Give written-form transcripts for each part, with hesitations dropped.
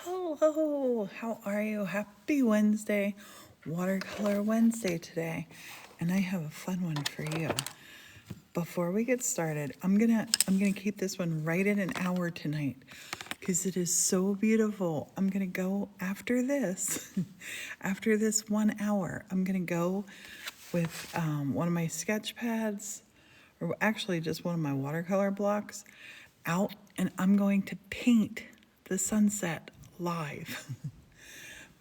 Hello, how are you? Happy Wednesday, Watercolor Wednesday today. And I have a fun one for you. Before we get started, I'm gonna keep this one right at an hour tonight because it is so beautiful. I'm gonna go after this, after this 1 hour, I'm gonna go with one of my sketch pads, or actually just one of my watercolor blocks out, and I'm going to paint the sunset live.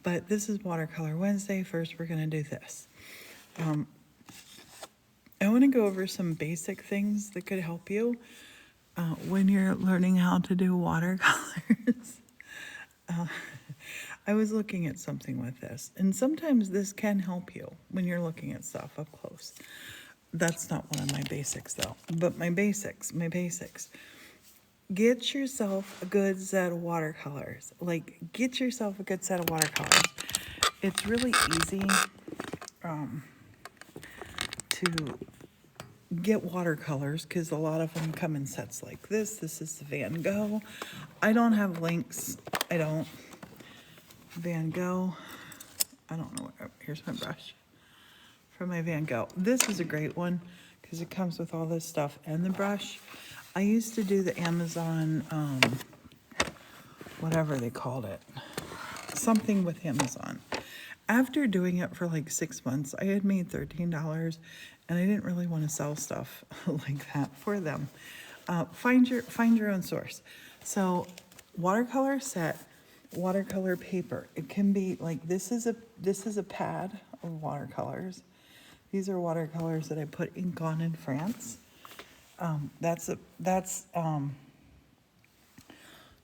But this is Watercolor Wednesday. First, we're gonna do this. I want to go over some basic things that could help you when you're learning how to do watercolors. I was looking at something with this, and sometimes this can help you when you're looking at stuff up close. That's not one of my basics though, but my basics. Get yourself a good set of watercolors. Get yourself a good set of watercolors. It's really easy to get watercolors because a lot of them come in sets like this. This is the Van Gogh. I don't have links. I don't. Van Gogh. I don't know. Here's my brush for my Van Gogh. This is a great one because it comes with all this stuff and the brush. I used to do the Amazon, whatever they called it, something with Amazon. After doing it for like 6 months, I had made $13, and I didn't really want to sell stuff like that for them. Find your own source. So, watercolor set, watercolor paper. It can be like this is a pad of watercolors. These are watercolors that I put ink on in France. That's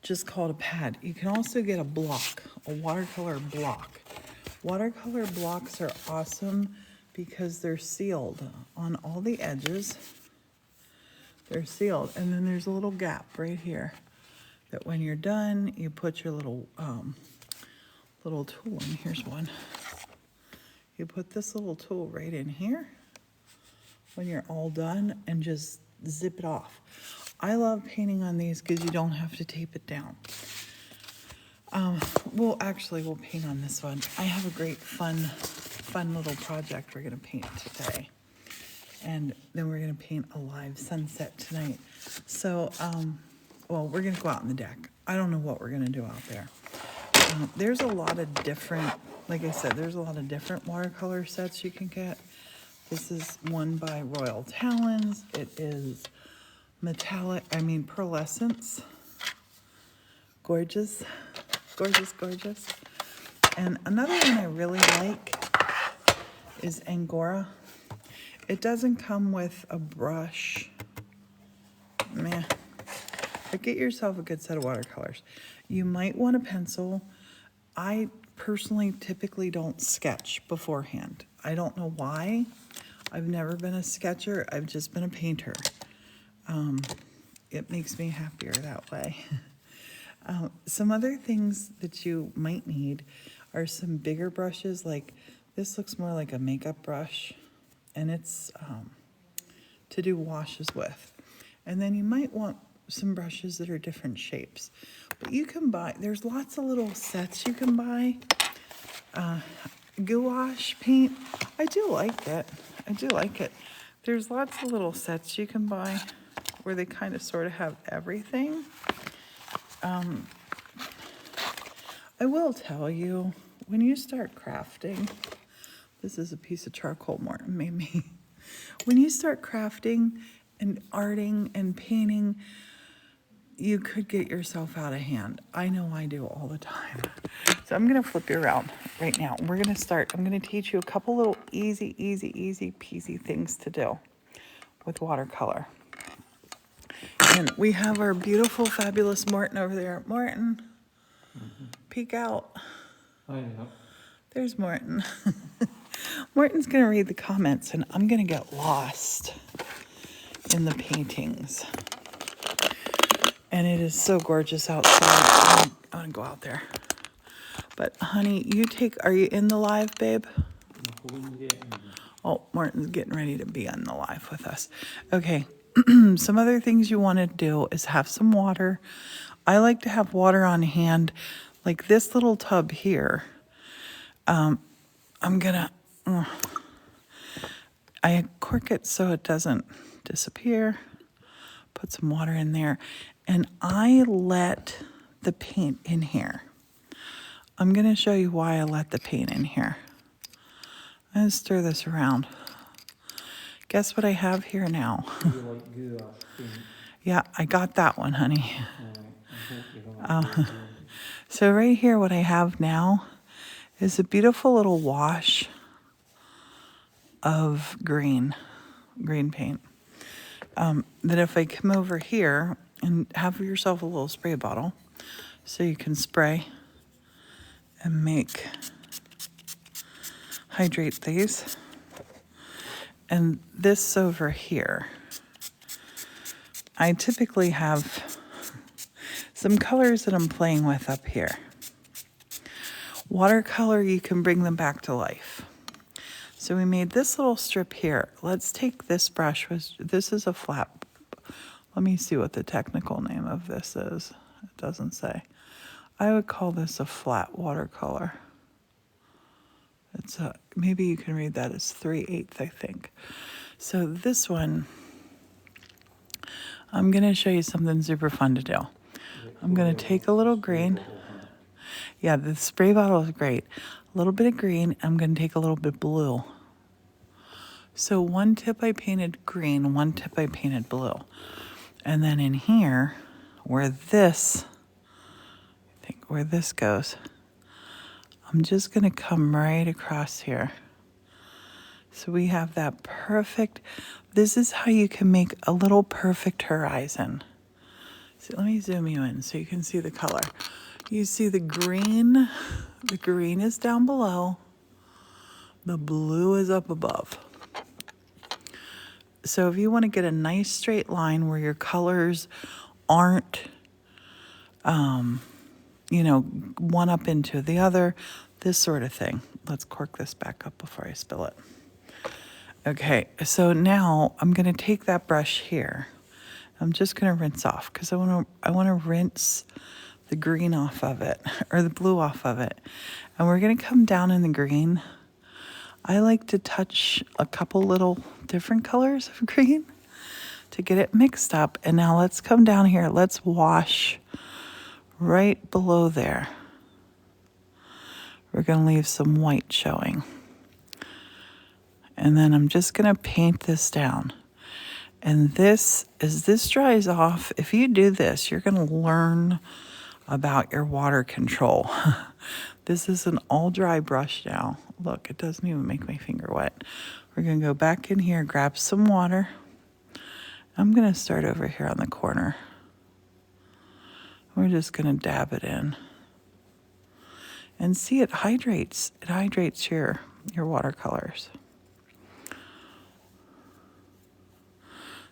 just called a pad. You can also get a block, a watercolor block. Watercolor blocks are awesome because they're sealed on all the edges. They're sealed, and then there's a little gap right here that when you're done, you put your little tool in. Here's one. You put this little tool right in here when you're all done and just zip it off. I love painting on these because you don't have to tape it down. We'll paint on this one. I have a great fun little project we're gonna paint today. And then we're gonna paint a live sunset tonight. So, we're gonna go out on the deck. I don't know what we're gonna do out there. There's a lot of different, like I said, there's a lot of different watercolor sets you can get. This is one by Royal Talons. It is pearlescence. Gorgeous. And another one I really like is Angora. It doesn't come with a brush. But get yourself a good set of watercolors. You might want a pencil. I personally typically don't sketch beforehand. I don't know why. I've never been a sketcher. I've just been a painter. It makes me happier that way. Some other things that you might need are some bigger brushes. Like this looks more like a makeup brush, and it's to do washes with. And then you might want some brushes that are different shapes. But you can buy, there's lots of little sets you can buy. Gouache paint, I do like it. There's lots of little sets you can buy where they kind of sort of have everything. I will tell you, when you start crafting, this is a piece of charcoal Morton made me. When you start crafting and arting and painting, you could get yourself out of hand. I know I do all the time. So I'm gonna flip you around right now. I'm gonna teach you a couple little easy peasy things to do with watercolor. And we have our beautiful, fabulous Morton over there. Morton, peek out. Oh, yeah. There's Morton. Morton's gonna read the comments, and I'm gonna get lost in the paintings. And it is so gorgeous outside. I wanna go out there. But honey, are you in the live, babe? Oh, Martin's getting ready to be on the live with us. Okay, some other things you want to do is have some water. I like to have water on hand. like this little tub here, I'm gonna, I cork it so it doesn't disappear, put some water in there, and I let the paint in here. I'm gonna show you why I let the paint in here. I'm gonna stir this around. Guess what I have here now? You like gouache paint. Yeah, I got that one, honey. I hope you don't So right here, what I have now is a beautiful little wash of green paint. That if I come over here and have yourself a little spray bottle, so you can spray and hydrate these. And this over here, I typically have some colors that I'm playing with up here. Watercolor, you can bring them back to life. So we made this little strip here. Let's take this brush. This is a flat. Let me see what the technical name of this is. It doesn't say. I would call this a flat watercolor. It's maybe you can read that as 3/8, I think. So this one, I'm gonna show you something super fun to do. I'm gonna take a little green. Yeah, the spray bottle is great. A little bit of green. I'm gonna take a little bit of blue. So one tip I painted green, one tip I painted blue. And then in here, where this goes, I'm just gonna come right across here. So we have that perfect, this is how you can make a little perfect horizon. So let me zoom you in so you can see the color. You see the green is down below, the blue is up above. So if you want to get a nice straight line where your colors aren't, one up into the other, this sort of thing. Let's cork this back up before I spill it. Okay, so now I'm going to take that brush here. I'm just going to rinse off because I want to rinse the green off of it, or the blue off of it. And we're going to come down in the green. I like to touch a couple little different colors of green to get it mixed up. And now let's come down here. Let's wash right below there. We're going to leave some white showing. And then I'm just going to paint this down. And this, as this dries off, if you do this, you're going to learn about your water control. This is an all dry brush now. Look, it doesn't even make my finger wet. We're going to go back in here, grab some water. I'm going to start over here on the corner. We're just going to dab it in. And see, it hydrates. It hydrates your watercolors.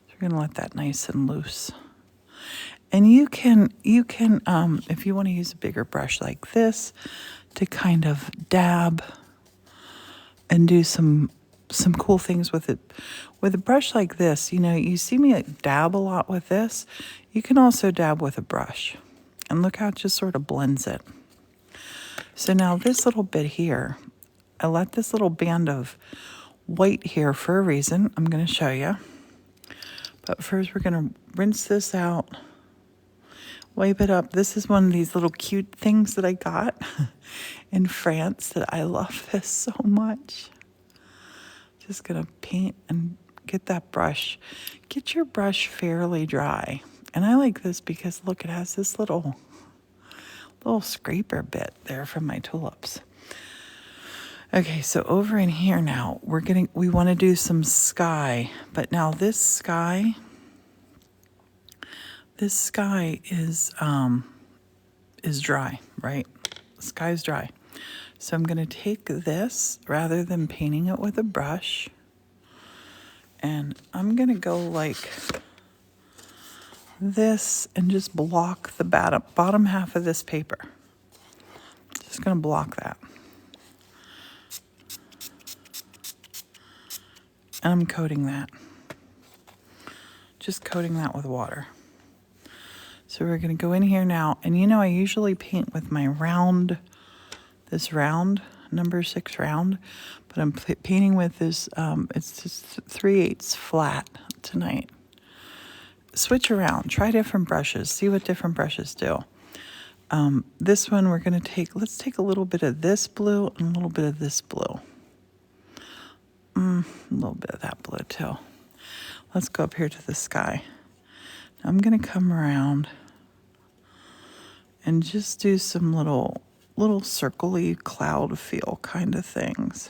So we're going to let that nice and loose. And you can, if you want to use a bigger brush like this, to kind of dab and do some cool things with it. With a brush like this, you see me dab a lot with this. You can also dab with a brush. And look how it just sort of blends it. So now this little bit here, I let this little band of white here for a reason. I'm going to show you. But first we're going to rinse this out. Wipe it up. This is one of these little cute things that I got in France that I love this so much. Just gonna paint and get that brush. Get your brush fairly dry. And I like this because look, it has this little scraper bit there from my tulips. Okay, so over in here now, we want to do some sky. But now this sky is dry, right? The sky's dry. So I'm going to take this rather than painting it with a brush, and I'm going to go like this and just block the bottom half of this paper. Just going to block that. And I'm coating that. Just coating that with water. So So we're going to go in here now. And you know, I usually paint with my round, this round, number 6 round. But I'm painting with this, it's just 3/8 flat tonight. Switch around. Try different brushes. See what different brushes do. This one we're going to take, let's take a little bit of this blue and a little bit of this blue. A little bit of that blue too. Let's go up here to the sky. Now I'm going to come around and just do some little circle-y cloud feel kind of things.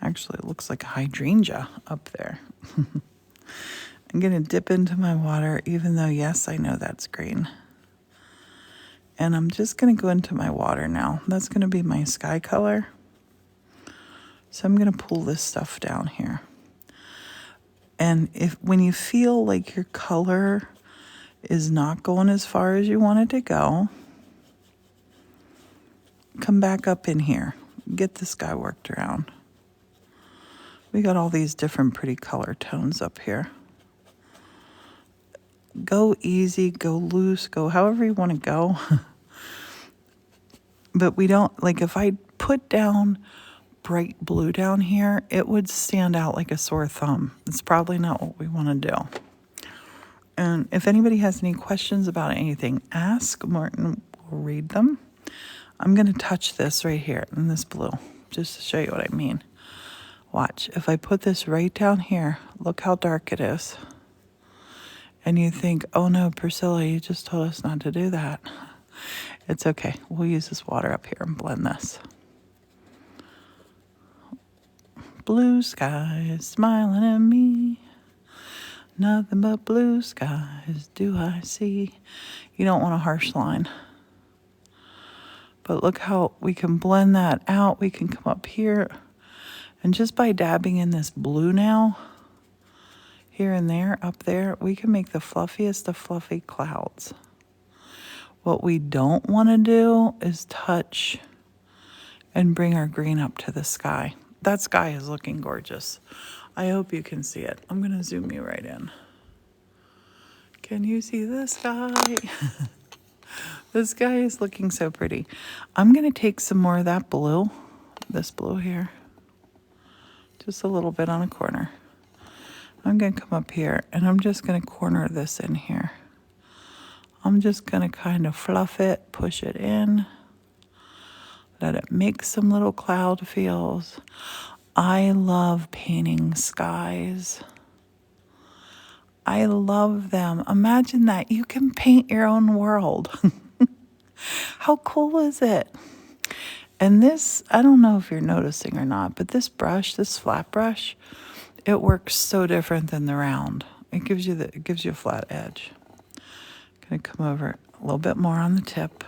Actually, it looks like a hydrangea up there. I'm going to dip into my water, even though, yes, I know that's green. And I'm just going to go into my water now. That's going to be my sky color. So I'm going to pull this stuff down here. And when you feel like your color is not going as far as you want it to go, come back up in here. Get the sky worked around. We got all these different pretty color tones up here. Go easy, go loose, go however you want to go. But we don't, like if I put down bright blue down here, it would stand out like a sore thumb. It's probably not what we want to do. And if anybody has any questions about anything, ask. Martin will read them. I'm going to touch this right here in this blue, just to show you what I mean. Watch. If I put this right down here, look how dark it is. And you think, oh no, Priscilla, you just told us not to do that. It's okay. We'll use this water up here and blend this. Blue skies smiling at me. Nothing but blue skies do I see. You don't want a harsh line. But look how we can blend that out. We can come up here. And just by dabbing in this blue now, here and there, up there, we can make the fluffiest of fluffy clouds. What we don't want to do is touch and bring our green up to the sky. That sky is looking gorgeous. I hope you can see it. I'm going to zoom you right in. Can you see the sky? The sky is looking so pretty. I'm going to take some more of that blue, this blue here, just a little bit on a corner. I'm going to come up here and I'm just going to corner this in here. I'm just going to kind of fluff it, push it in, let it make some little cloud feels. I love painting skies. I love them. Imagine that. You can paint your own world. How cool is it? And this, I don't know if you're noticing or not, but this brush, this flat brush, it works so different than the round. It gives you a flat edge. Gonna come over a little bit more on the tip.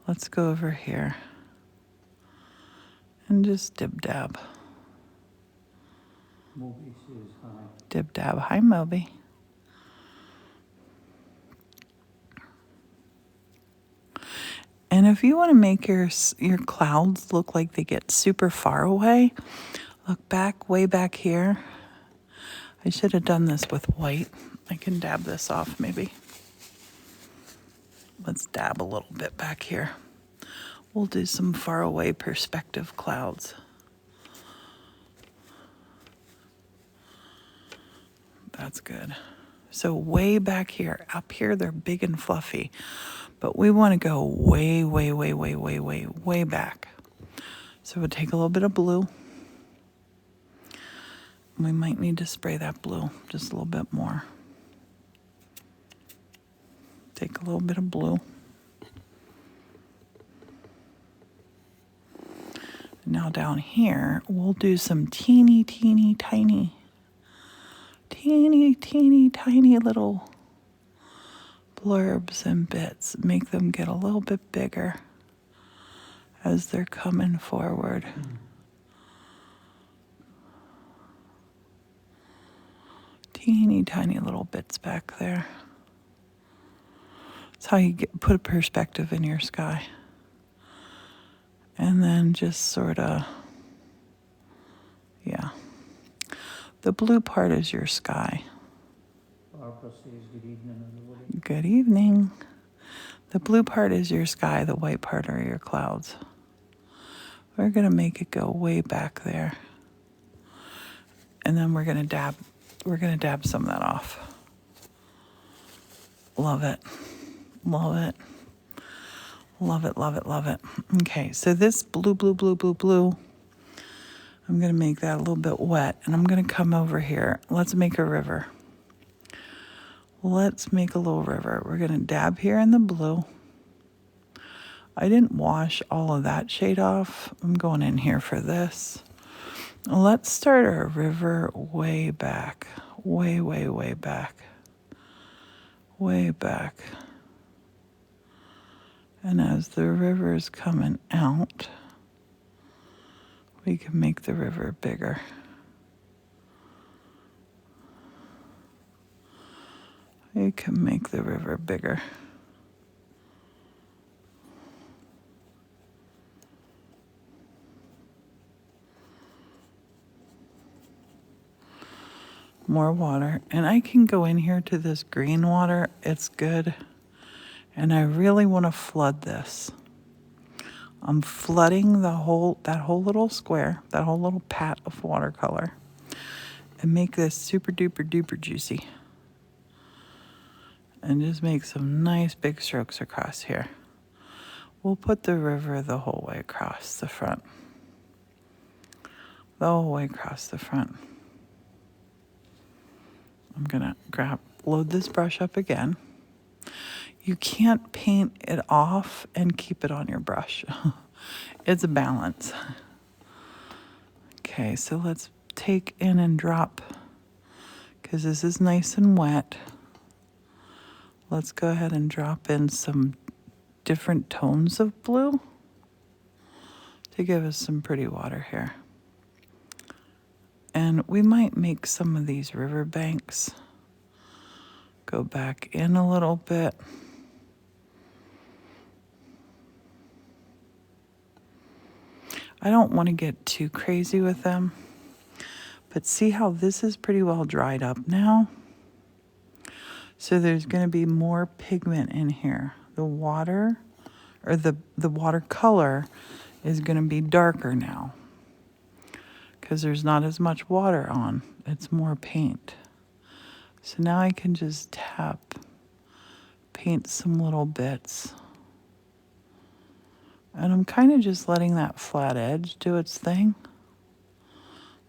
Let's go over here and just dib dab. Moby says hi. Dib dab. Hi, Moby. And if you want to make your clouds look like they get super far away, look back, way back here. I should have done this with white. I can dab this off maybe. Let's dab a little bit back here. We'll do some far away perspective clouds. That's good. So way back here, up here, they're big and fluffy, but we want to go way, way, way, way, way, way, way back. So we'll take a little bit of blue. We might need to spray that blue just a little bit more. Take a little bit of blue. Now down here, we'll do some teeny, teeny, tiny little blurbs and bits. Make them get a little bit bigger as they're coming forward. Teeny tiny little bits back there. That's how you put a perspective in your sky. And then just sort of, yeah. The blue part is your sky. Barbara says good evening, everybody. Good evening. The blue part is your sky, the white part are your clouds. We're going to make it go way back there. And then we're going to dab some of that off. Love it. Love it. Love it, love it, love it. Okay, so this blue, I'm going to make that a little bit wet, and I'm going to come over here. Let's make a river. Let's make a little river. We're going to dab here in the blue. I didn't wash all of that shade off. I'm going in here for this. Let's start our river way back. Way, way, way back. Way back. And as the river is coming out, we can make the river bigger. We can make the river bigger. More water. And I can go in here to this green water. It's good. And I really want to flood this. I'm flooding that whole little square, that whole little pat of watercolor, and make this super duper duper juicy. And just make some nice big strokes across here. We'll put the river the whole way across the front. The whole way across the front. I'm gonna load this brush up again. You can't paint it off and keep it on your brush. It's a balance. Okay, so let's take in and drop, because this is nice and wet. Let's go ahead and drop in some different tones of blue to give us some pretty water here. And we might make some of these river banks go back in a little bit. I don't want to get too crazy with them, but see how this is pretty well dried up now? So there's going to be more pigment in here. The water, or the watercolor is going to be darker now because there's not as much water on. It's more paint. So now I can just paint some little bits. And I'm kind of just letting that flat edge do its thing.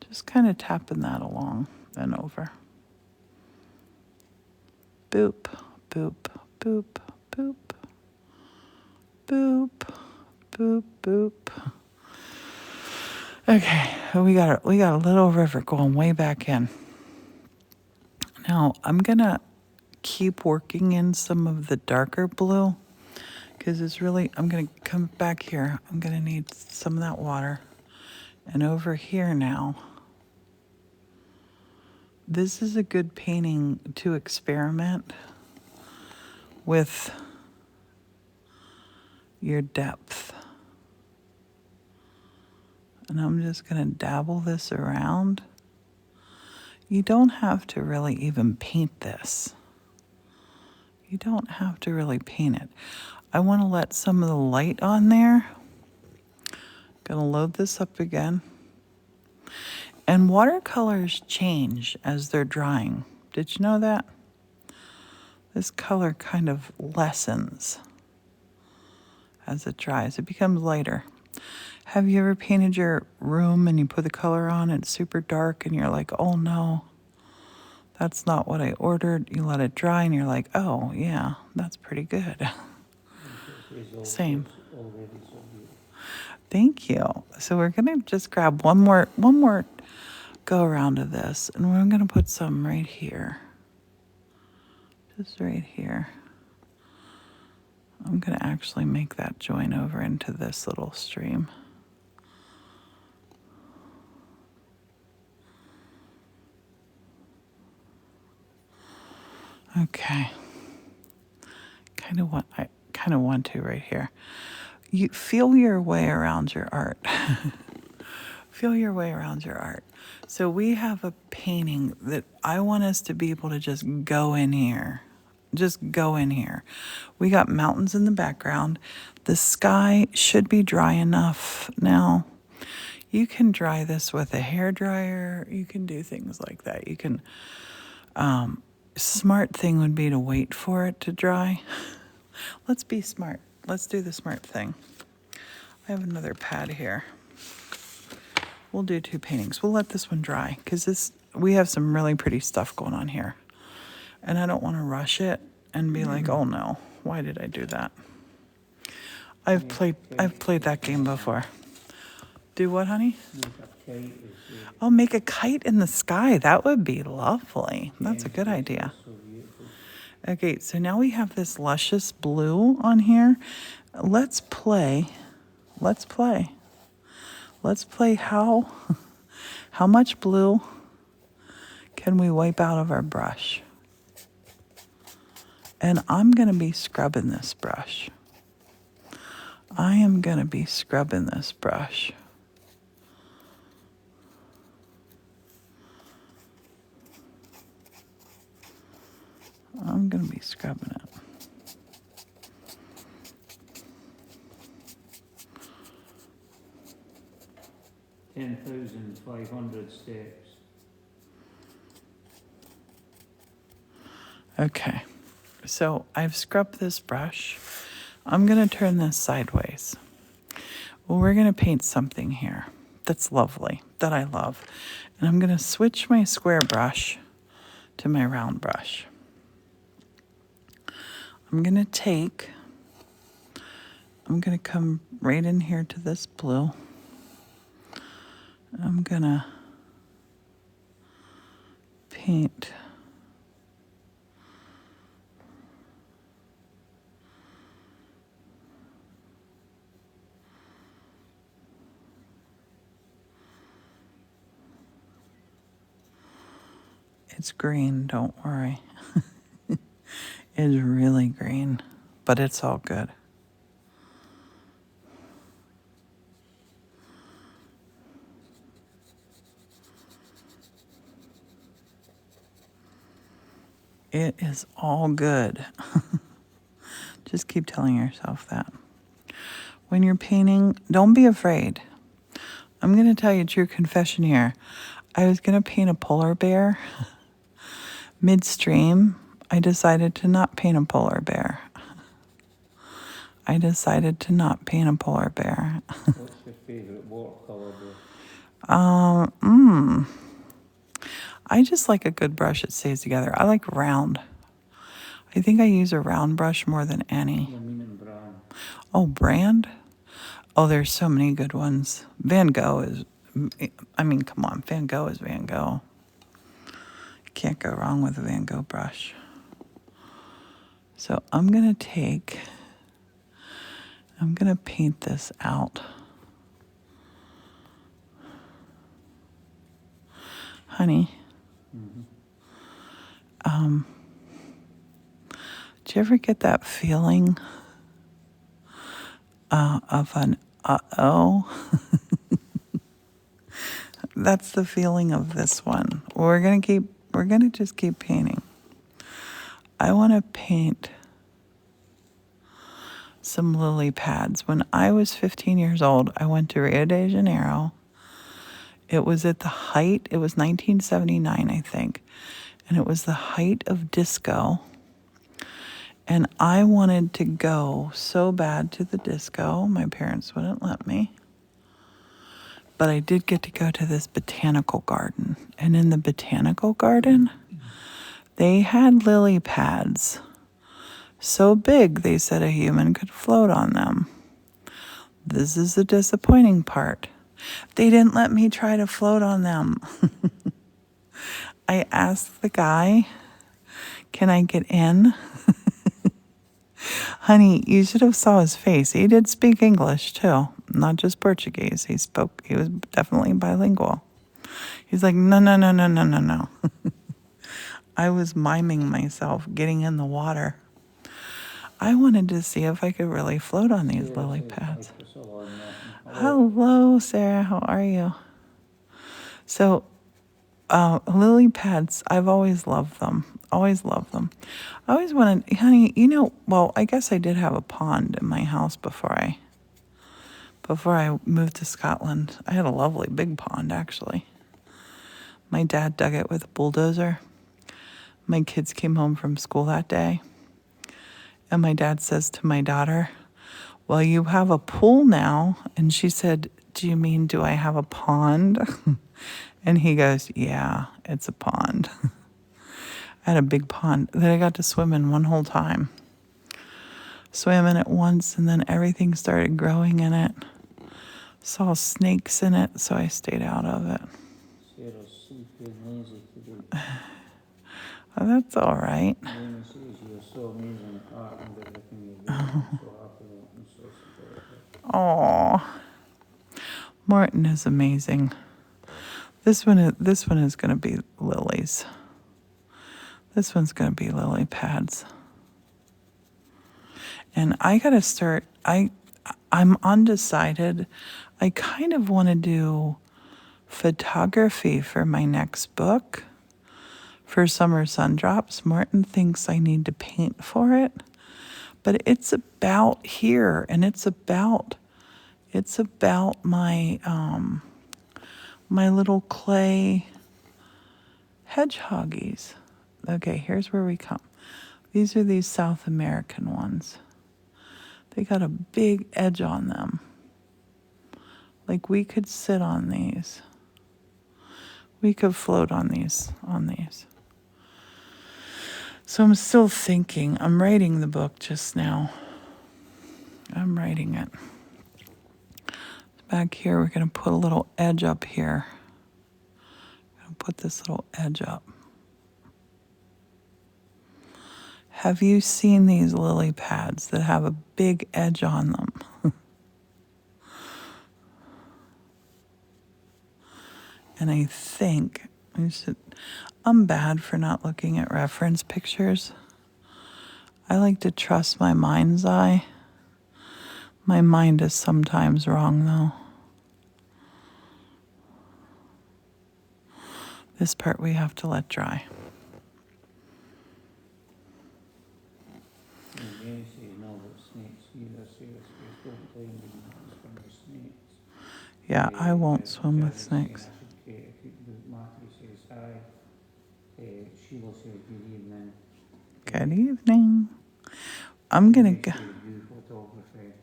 Just kind of tapping that along and over. Boop, boop, boop, boop, boop, boop, boop. Okay, we got a little river going way back in. Now I'm gonna keep working in some of the darker blue, because I'm going to come back here. I'm going to need some of that water. And over here now, this is a good painting to experiment with your depth. And I'm just going to dabble this around. You don't have to really even paint this. You don't have to really paint it. I want to let some of the light on there. Gonna load this up again. And watercolors change as they're drying. Did you know that? This color kind of lessens as it dries. It becomes lighter. Have you ever painted your room and you put the color on, it's super dark, and you're like, oh no, that's not what I ordered. You let it dry and you're like, oh yeah, that's pretty good. Same. Thank you. So we're gonna just grab one more go around of this, and we're gonna put some right here. Just right here. I'm gonna actually make that join over into this little stream. Okay. I kind of want to right here. You feel your way around your art. Feel your way around your art. So we have a painting that I want us to be able to just go in here just go in here. We got mountains in the background. The sky should be dry enough now. You can dry this with a hair dryer. You can do things like that. You can, smart thing would be to wait for it to dry. Let's be smart. Let's do the smart thing. I have another pad here. We'll do 2 paintings. We'll let this one dry because we have some really pretty stuff going on here. And I don't want to rush it and be like, oh no, why did I do that? I've played that game before. Do what, honey? Make a kite, Oh, make a kite in the sky. That would be lovely. That's a good idea. so beautiful. Okay, so now we have this luscious blue on here. Let's play how much blue can we wipe out of our brush? And I'm going to be scrubbing this brush. I am going to be scrubbing this brush. I'm going to be scrubbing it. Ten 10,500 steps. Okay, so I've scrubbed this brush. I'm going to turn this sideways. Well, we're going to paint something here that's lovely, that I love. And I'm going to switch my square brush to my round brush. I'm going to come right in here to this blue. I'm going to paint it's green, don't worry. It's really green, but it's all good. It is all good. Just keep telling yourself that. When you're painting, don't be afraid. I'm going to tell you a true confession here. I was going to paint a polar bear. Midstream, I decided to not paint a polar bear. What's your favourite watercolor brush? I just like a good brush that stays together. I like round. I think I use a round brush more than any. I mean in brown. Oh, brand? Oh, there's so many good ones. Van Gogh is, come on, Van Gogh is Van Gogh. Can't go wrong with a Van Gogh brush. So I'm going to paint this out. Honey, do you ever get that feeling of an uh-oh? That's the feeling of this one. We're gonna just keep painting. I want to paint some lily pads. When I was 15 years old, I went to Rio de Janeiro. It was at the height, it was 1979, I think, and it was the height of disco. And I wanted to go so bad to the disco. My parents wouldn't let me. But I did get to go to this botanical garden. And in the botanical garden, they had lily pads. So big, they said a human could float on them. This is the disappointing part. They didn't let me try to float on them. I asked the guy, can I get in? Honey, you should have saw his face. He did speak English too, not just Portuguese. He was definitely bilingual. He's like, no. I was miming myself getting in the water. I wanted to see if I could really float on these lily pads. Hello, Sarah. How are you? So, lily pads, I've always loved them. Always love them. I always wanted, honey, well, I guess I did have a pond in my house before I moved to Scotland. I had a lovely big pond, actually. My dad dug it with a bulldozer. My kids came home from school that day, and my dad says to my daughter, well, you have a pool now. And she said, do you mean, do I have a pond? And he goes, yeah, it's a pond. I had a big pond that I got to swim in one whole time. Swam in it once, and then everything started growing in it. Saw snakes in it, so I stayed out of it. Sarah's sleepy and lazy today. Oh, that's all right. Amy says you're so amazing at art and everything you do. I'm so happy and so supportive. Oh, Martin is amazing. This one is going to be lilies. This one's going to be lily pads. And I got to start, I'm undecided. I kind of want to do photography for my next book for Summer Sundrops. Martin thinks I need to paint for it, but it's about here, and it's about my my little clay hedgehoggies. Okay, here's where we come. These are these South American ones. They got a big edge on them. Like we could sit on these. We could float on these. So I'm still thinking. I'm writing the book just now. I'm writing it. Back here, we're going to put a little edge up here. I'm going to put this little edge up. Have you seen these lily pads that have a big edge on them? And I think I'm bad for not looking at reference pictures. I like to trust my mind's eye. My mind is sometimes wrong, though. This part we have to let dry. And Amy says no about snakes either. Sarah says don't blame me from the snakes. Yeah, I won't swim with snakes. Matthew says hi. Sheila says good evening. Good evening. I'm gonna go. Do photography.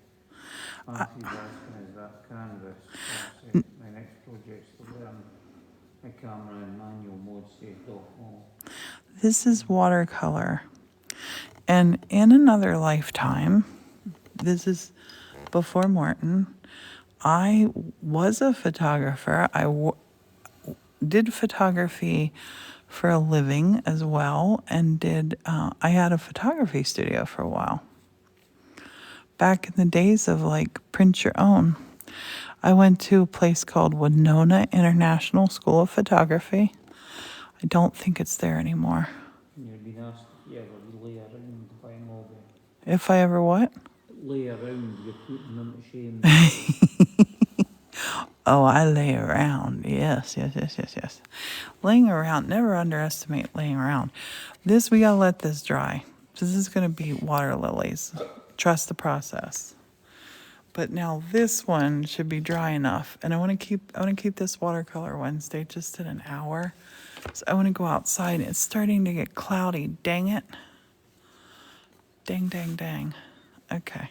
Matthew's asking is that canvas. My next project's to learn my camera in manual mode saved off all. This is watercolor. And in another lifetime, this is before Morton, I was a photographer. I did photography for a living as well, and I had a photography studio for a while. Back in the days of like print your own. I went to a place called Winona International School of Photography. I don't think it's there anymore. You'd be asked if you ever lay around by an hobby. If I ever what? Lay around, you're putting them to shame. Oh, I lay around. Yes. Laying around. Never underestimate laying around. This, we gotta let this dry. This is gonna be water lilies. Trust the process. But now this one should be dry enough. And I wanna keep this Watercolor Wednesday just at an hour. So I wanna go outside. It's starting to get cloudy. Dang it. Dang. Okay.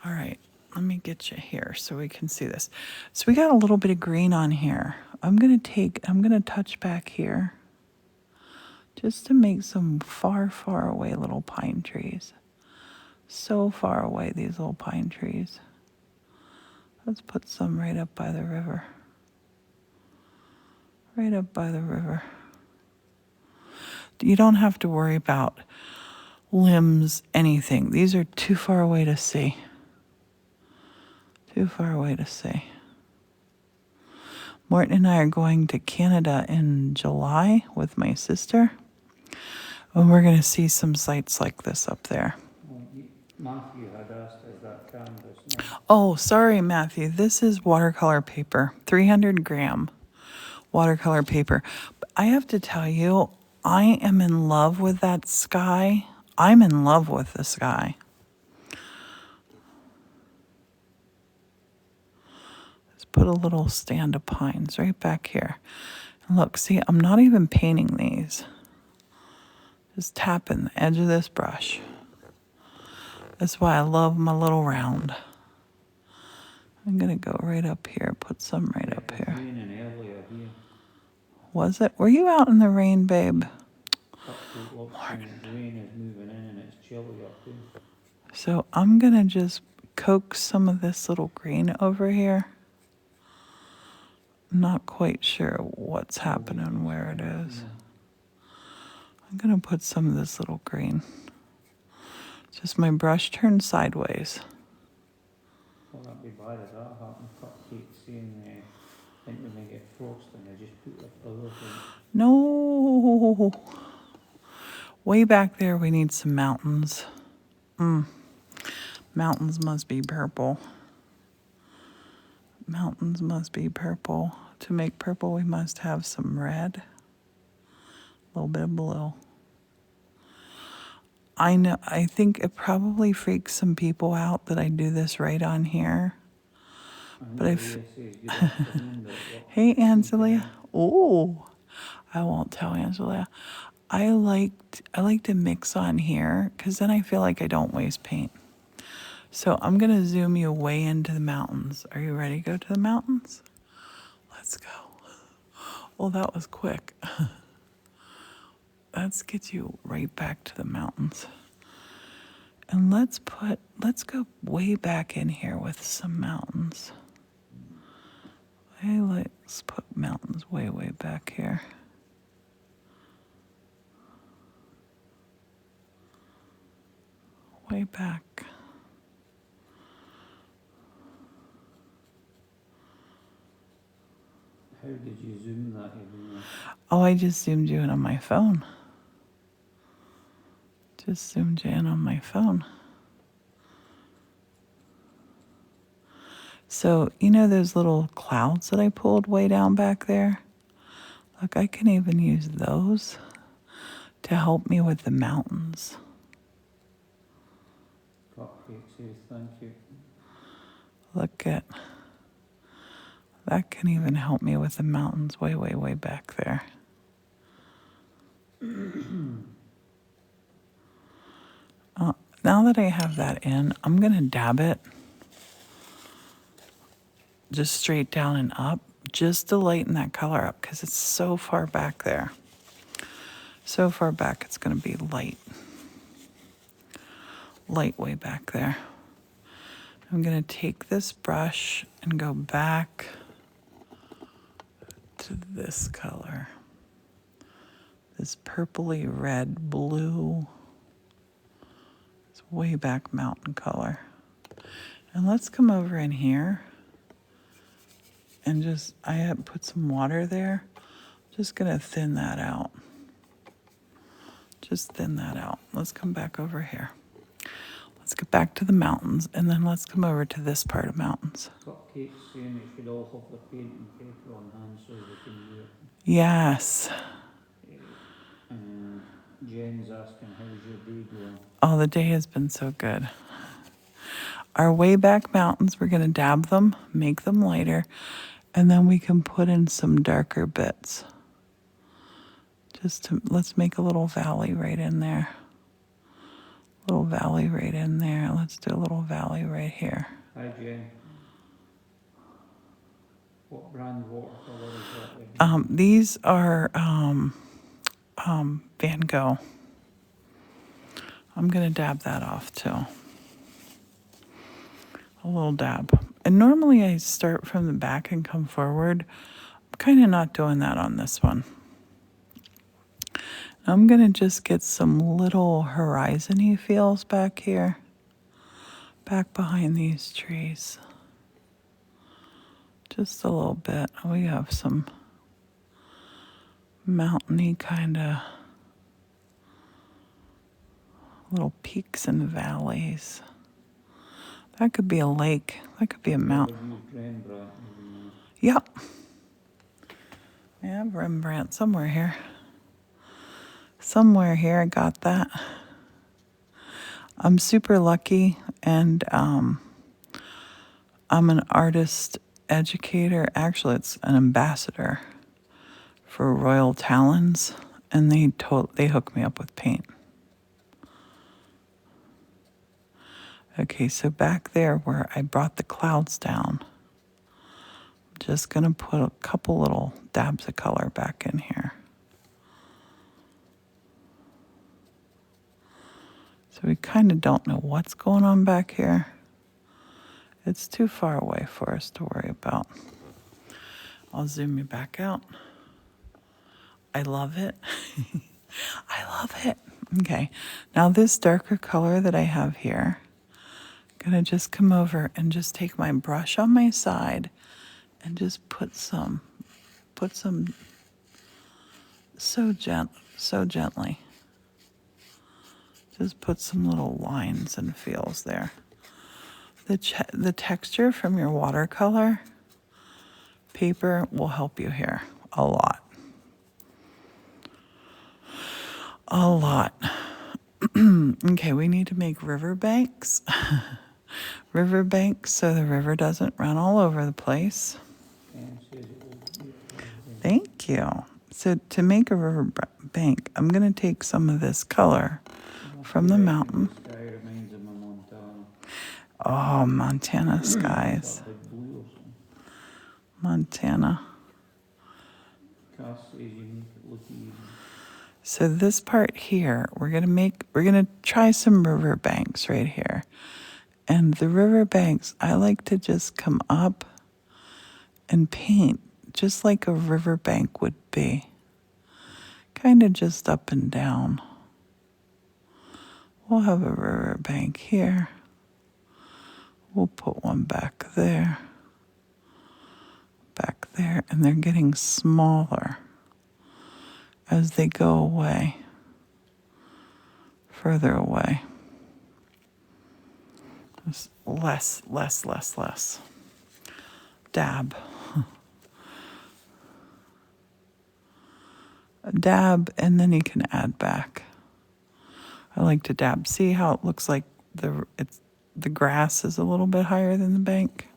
All right. Let me get you here so we can see this. So we got a little bit of green on here. I'm going to touch back here just to make some far, far away little pine trees. So far away, these little pine trees. Let's put some right up by the river. Right up by the river. You don't have to worry about limbs, anything. These are too far away to see. Too far away to see. Morton and I are going to Canada in July with my sister. And we're going to see some sights like this up there. Matthew had asked is that canvas. No. Oh, sorry, Matthew. This is watercolor paper. 300 gram watercolor paper. But I have to tell you, I am in love with that sky. I'm in love with the sky. Let's put a little stand of pines right back here. And look, see, I'm not even painting these. Just tapping the edge of this brush. That's why I love my little round. I'm gonna go right up here, put some right up here. Raining earlier here. Was it? Were you out in the rain, babe? Update looks and the rain is moving in and it's chilly up here. So I'm gonna just coax some of this little green over here. I'm not quite sure what's happening, where it is. I'm gonna put some of this little green. Just my brush turned sideways. Well, that'd be bad if that happened. Cupcakes saying, think when they get frosting, they just put their pillows in. No. Way back there, we need some mountains. Mountains must be purple. Mountains must be purple. To make purple, we must have some red. A little bit of blue. I know, I think it probably freaks some people out that I do this right on here. But if, hey, Angela. Oh, I won't tell Angela. I like to mix on here because then I feel like I don't waste paint. So I'm going to zoom you way into the mountains. Are you ready to go to the mountains? Let's go. Well, that was quick. Let's get you right back to the mountains. And let's go way back in here with some mountains. Hey, let's put mountains way, way back here. Way back. How did you zoom that in? Oh, I just zoomed you in on my phone. Just zoomed you in on my phone. So, you know those little clouds that I pulled way down back there? Look, I can even use those to help me with the mountains. Cupcake says thank you. Look at, that can even help me with the mountains way, way, way back there. Now that I have that in, I'm gonna dab it just straight down and up, just to lighten that color up because it's so far back there. So far back, it's gonna be light. Light way back there. I'm gonna take this brush and go back to this color. This purpley red blue. It's way back mountain color. And let's come over in here and just, I have put some water there. Just gonna thin that out. Just thin that out. Let's come back over here. Let's get back to the mountains, and then let's come over to this part of mountains. Cupcakes saying you should all have the paint and paper on hand so they can do it. Yes. And Jen's asking, how's your day going? Oh, the day has been so good. Our way back mountains, we're gonna dab them, make them lighter, and then we can put in some darker bits. Let's make a little valley right in there. Little valley right in there. Let's do a little valley right here. Hi Jen. What brand watercolor is that? These are Van Gogh. I'm gonna dab that off too. A little dab. And normally I start from the back and come forward. I'm kind of not doing that on this one. I'm gonna just get some little horizon-y feels back here. Back behind these trees. Just a little bit. We have some mountainy kind of little peaks and valleys. That could be a lake. That could be a mountain. Yep. I have Rembrandt somewhere here. Somewhere here I got that. I'm super lucky, and I'm an artist educator. Actually, it's an ambassador for Royal Talons, and they hook me up with paint. Okay, so back there where I brought the clouds down, I'm just gonna put a couple little dabs of color back in here. So we kind of don't know what's going on back here. It's too far away for us to worry about. I'll zoom you back out. I love it. I love it. Okay, now this darker color that I have here, I'm gonna just come over and just take my brush on my side and just put some so gently. Just put some little lines and feels there. The texture from your watercolor paper will help you here a lot. A lot. Okay, we need to make riverbanks. Riverbanks so the river doesn't run all over the place. And says it will be Thank you. So to make a river bank, I'm going to take some of this color from the mountain. The sky reminds him of Montana. Oh, Montana skies. That big blue or something. Montana. Cass says you make it look easy. So this part here, we're gonna try some river banks right here. And the river banks, I like to just come up and paint just like a river bank would be. Kind of just up and down. We'll have a river bank here. We'll put one back there, and they're getting smaller as they go away, further away. Just less. Dab. A dab, and then you can add back. I like to dab. See how it looks like the grass is a little bit higher than the bank?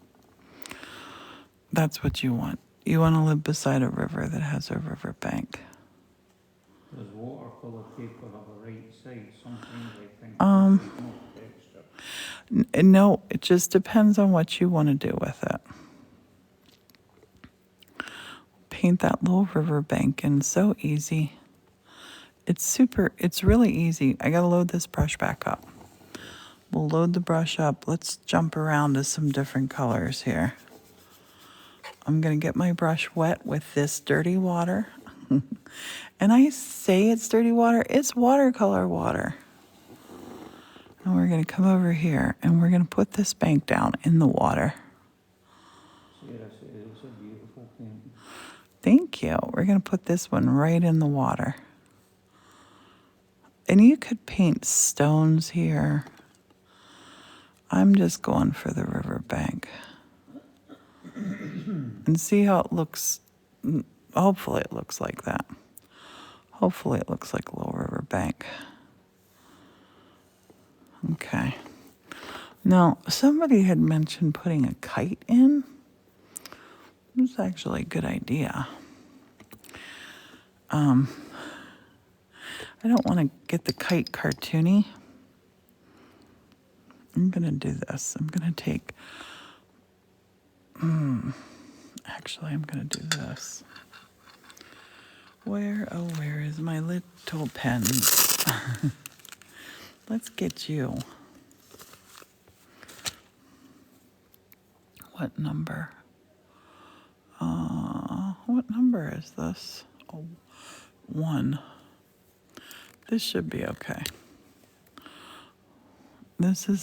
That's what you want. You want to live beside a river that has a river bank. Does watercolor paper have a right side? Sometimes I think Um, there's no texture. No, it just depends on what you want to do with it. Paint that little river bank in so easy. It's really easy. I gotta load this brush back up. We'll load the brush up. Let's jump around to some different colors here. I'm gonna get my brush wet with this dirty water. And I say it's dirty water, it's watercolor water. And we're gonna come over here and we're gonna put this bank down in the water. Sarah says it's a beautiful painting. Thank you. We're gonna put this one right in the water. And you could paint stones here. I'm just going for the riverbank. And see how it looks. Hopefully it looks like that. Hopefully it looks like a little riverbank. Okay. Now, somebody had mentioned putting a kite in. It's actually a good idea. I don't want to get the kite cartoony. I'm going to do this. I'm going to take... Actually, I'm going to do this. Where is my little pens? Let's get you. What number? What number is this? Oh, 1. This should be okay. This is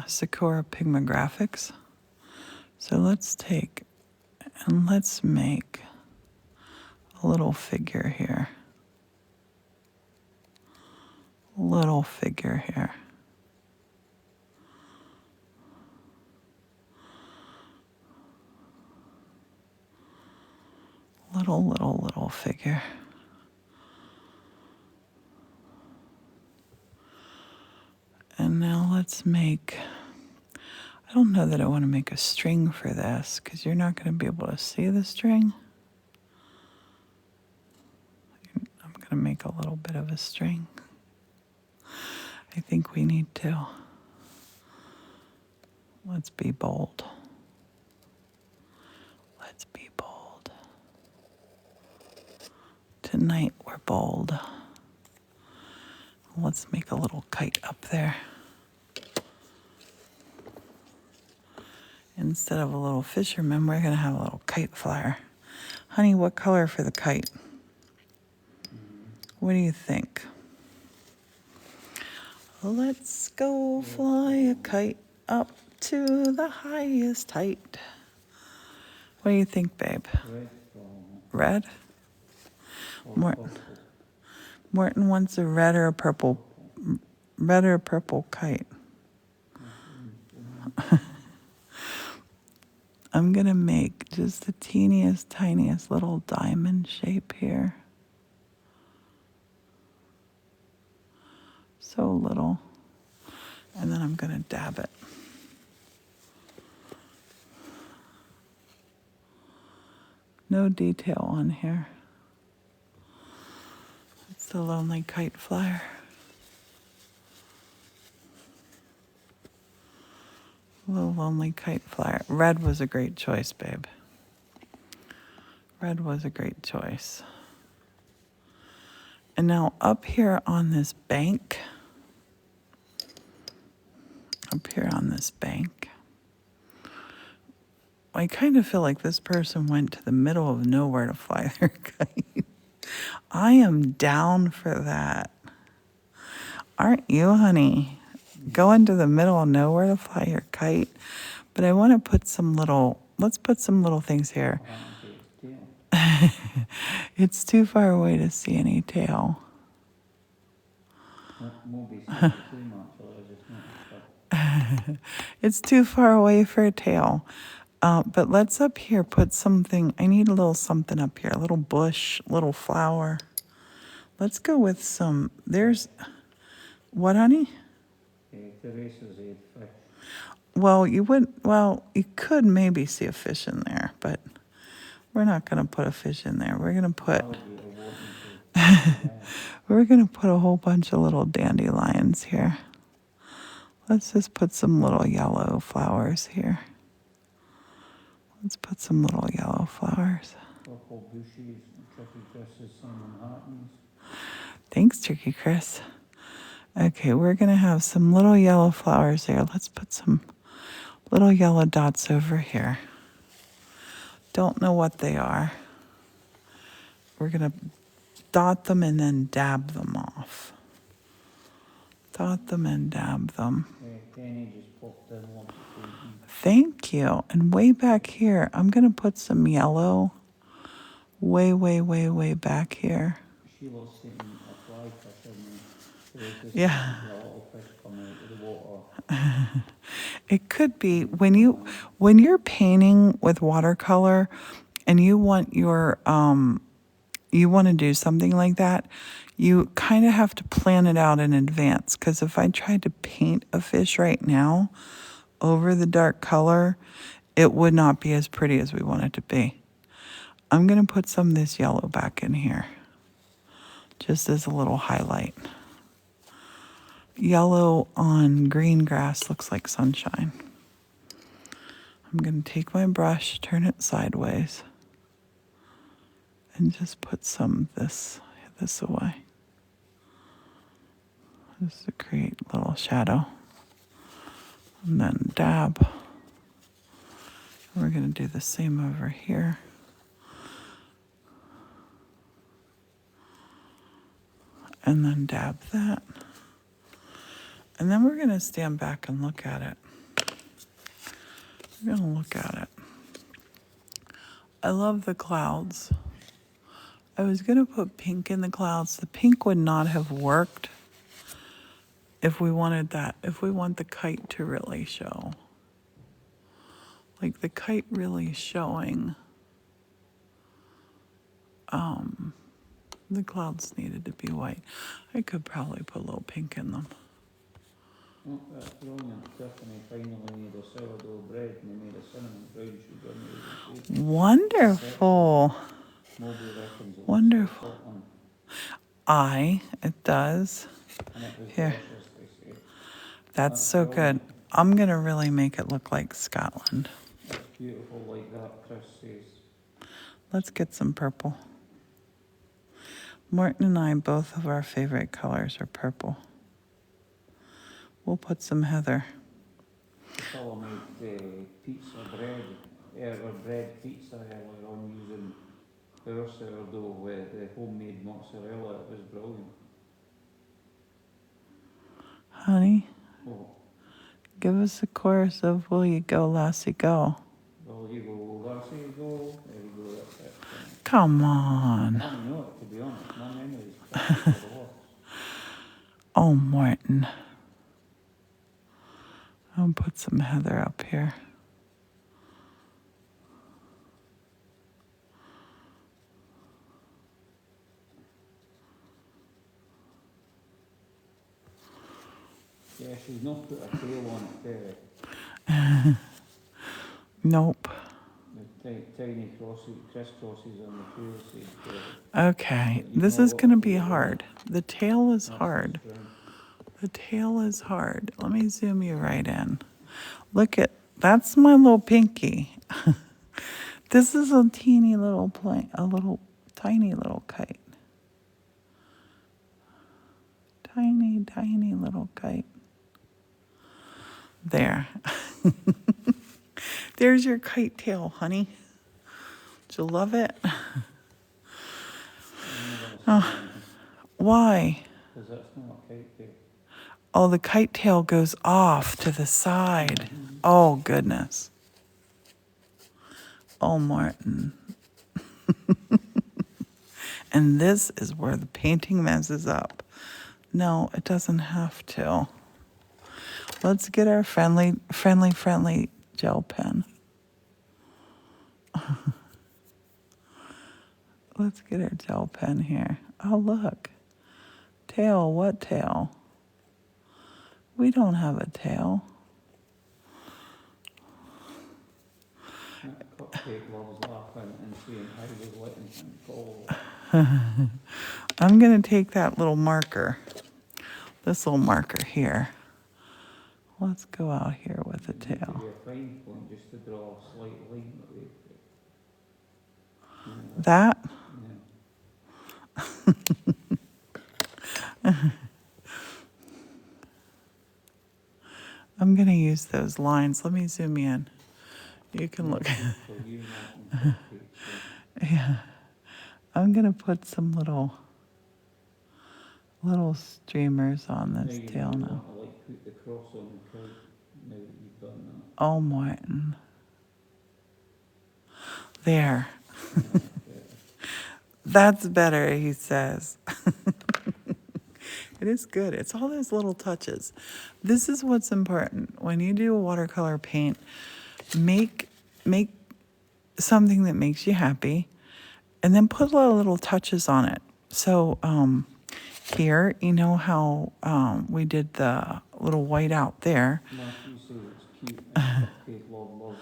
Sakura Pigma Graphics. So let's take and let's make a little figure here. Little figure here. little figure. And now let's make, I don't know that I want to make a string for this because you're not going to be able to see the string. I'm going to make a little bit of a string. I think we need to. Let's be bold. Let's be bold. Tonight we're bold. Let's make a little kite up there. Instead of a little fisherman, we're going to have a little kite flyer. Honey, what color for the kite? What do you think? Let's go fly a kite up to the highest height. What do you think, babe? Red? Morton wants a red or a purple kite. I'm going to make just the teeniest, tiniest little diamond shape here. So little. And then I'm going to dab it. No detail on here. It's the lonely kite flyer. Little lonely kite flyer. Red was a great choice, babe. Red was a great choice. And now up here on this bank, I kind of feel like this person went to the middle of nowhere to fly their kite. I am down for that. Aren't you, honey? Go into the middle of nowhere to fly your kite. But I want to put let's put some little things here. It's too far away to see any tail. It's too far away for a tail. But let's up here put something. I need a little something up here. A little bush, little flower. Let's go with some. There's, what, honey? Well, you could maybe see a fish in there, but we're not going to put a fish in there. We're going to put a whole bunch of little dandelions here. Let's just put some little yellow flowers here. Let's put some little yellow flowers. Thanks, Tricky Chris. Okay, we're going to have some little yellow flowers there. Let's put some little yellow dots over here. Don't know what they are. We're going to dot them and then dab them off. Dot them and dab them. Thank you. And way back here, I'm going to put some yellow way back here. Yeah. It could be when you're painting with watercolor and you want to do something like that, you kind of have to plan it out in advance. Because if I tried to paint a fish right now over the dark color, it would not be as pretty as we want it to be. I'm going to put some of this yellow back in here, just as a little highlight. Yellow on green grass looks like sunshine. I'm going to take my brush, turn it sideways, and just put some of this away. Just to create a little shadow. And then dab. We're going to do the same over here. And then dab that. And then we're going to stand back and look at it. We're going to look at it. I love the clouds. I was going to put pink in the clouds. The pink would not have worked if we wanted that, if we want the kite to really show. Like the kite really showing. The clouds needed to be white. I could probably put a little pink in them. Oh, that's brilliant. Tiffany finally made a sourdough bread and they made a cinnamon brown sugar made and Wonderful. Moby reckons it looks like Wonderful. Scotland. It does. And it was Here. delicious, they say. That's so good. I'm going to really make it look like Scotland. It's beautiful like that, Chris says. Let's get some purple. Morton and I, both of our favorite colors are purple. We'll put some heather. The fellow made pizza bread, or bread pizza earlier on using our sourdough with the homemade mozzarella. It was brilliant. Honey, Oh, give us a chorus of Will You Go, Lassie, Go. well, you go, Lassie, go. There you go, that's it. Come on. I don't know it, to be honest. My memory's perfect for the worst. Oh, Morton. I'll put some heather up here. Yeah, she's not put a tail on it, Nope. the tiny crisscrosses on the tail side. Okay, this is going to be hard. The tail is hard. The tail is hard. Let me zoom you right in. Look at, that's my little pinky. This is a teeny little plane, tiny little kite. Tiny, tiny little kite. There. There's your kite tail, honey. Did you love it? Oh, why? Because that's not a kite tail. Oh, the kite tail goes off to the side. Oh, goodness. Oh, Martin. And this is where the painting messes up. No, it doesn't have to. Let's get our friendly gel pen. Let's get our gel pen here. Oh, look. Tail, what tail? We don't have a tail. That cupcake loves laughing and seeing how we're letting him fall. I'm going to take that little marker, this little marker here. Let's go out here with the It needs to tail. be a fine point just to draw a slight line away. That? Yeah. I'm going to use those lines. Let me zoom in. You can look. So you not in cupcakes, so. Yeah. I'm going to put some little streamers on this tail now. Want to like put the cross on the kite now that you've done that. Oh, Martin. There. That's better, he says. It is good. It's all those little touches. This is what's important. When you do a watercolor paint, make something that makes you happy and then put a lot of little touches on it. So here, you know how we did the little white out there. Matthew says it's cute and cupcake loves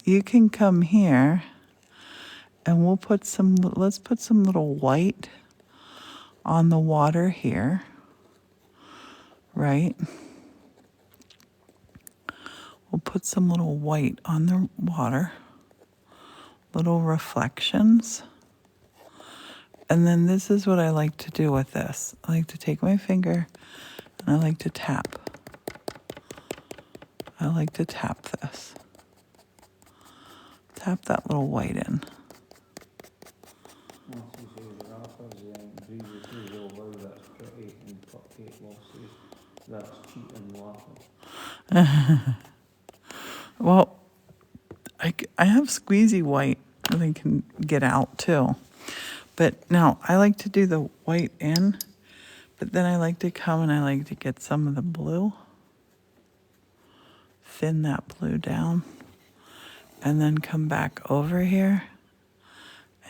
it. You can come here and let's put some little white on the water here, right? We'll put some little white on the water, little reflections. And then this is what I like to do with this. I like to take my finger and I like to tap. I like to tap this. Tap that little white in. Matthew says rappers breathe through the wow, that's pretty, and cupcake love says that's cheap and laughing. Well, I have squeezy white that I can get out too. But now I like to do the white in, but then I like to come and I like to get some of the blue, thin that blue down, and then come back over here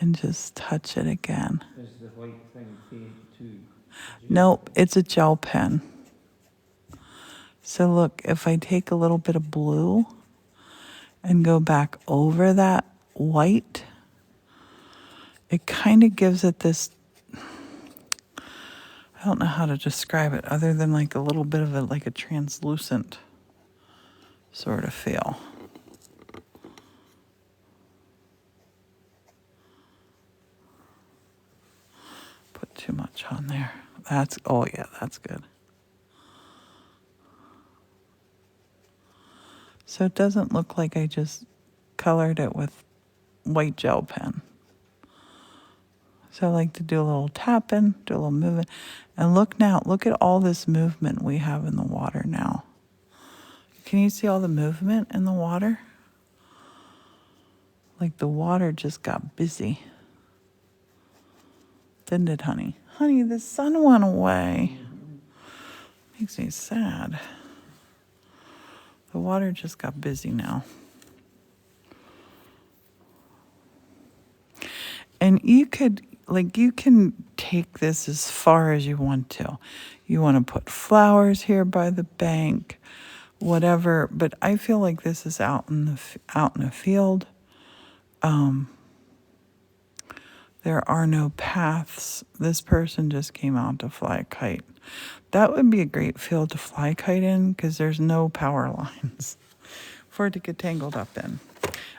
and just touch it again. Is the white thing paint too? Nope, it's a gel pen. So look, if I take a little bit of blue and go back over that white, it kind of gives it this, I don't know how to describe it other than like a little bit of like a translucent sort of feel. Put too much on there. That's, oh yeah, that's good. So it doesn't look like I just colored it with white gel pen. So I like to do a little tapping, do a little movement. And look now, look at all this movement we have in the water now. Can you see all the movement in the water? Like the water just got busy. Didn't it, honey? Honey, the sun went away. Makes me sad. The water just got busy now. And you could, like, you can take this as far as you want to. You want to put flowers here by the bank, whatever. But I feel like this is out in the field. There are no paths. This person just came out to fly a kite. That would be a great field to fly a kite in because there's no power lines for it to get tangled up in.